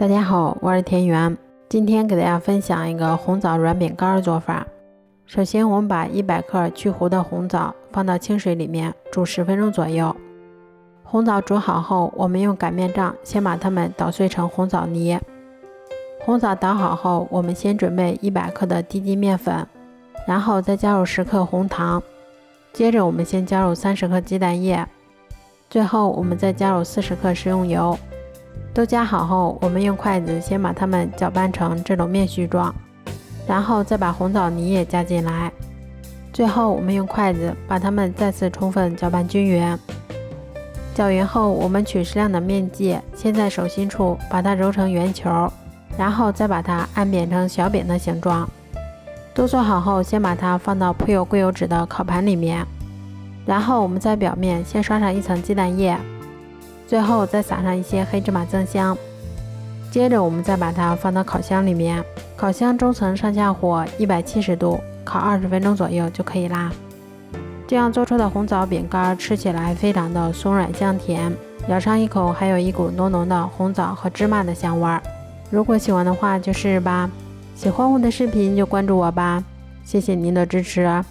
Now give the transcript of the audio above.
大家好，我是田园。今天给大家分享一个红枣软饼干的做法。首先我们把100克去核的红枣放到清水里面煮10分钟左右。红枣煮好后，我们用擀面杖先把它们捣碎成红枣泥。红枣捣好后，我们先准备100克的低筋面粉，然后再加入10克红糖，接着我们先加入30克鸡蛋液，最后我们再加入40克食用油。都加好后，我们用筷子先把它们搅拌成这种面絮状，然后再把红枣泥也加进来，最后我们用筷子把它们再次充分搅拌均匀。搅匀后，我们取适量的面剂，先在手心处把它揉成圆球，然后再把它按扁成小饼的形状。都做好后，先把它放到铺有硅油纸的烤盘里面，然后我们在表面先刷上一层鸡蛋液，最后再撒上一些黑芝麻增香。接着我们再把它放到烤箱里面，烤箱中层上下火170度，烤20分钟左右就可以啦。这样做出的红枣饼干吃起来非常的松软香甜，咬上一口还有一股浓浓的红枣和芝麻的香味儿。如果喜欢的话就试试吧，喜欢我的视频就关注我吧，谢谢您的支持。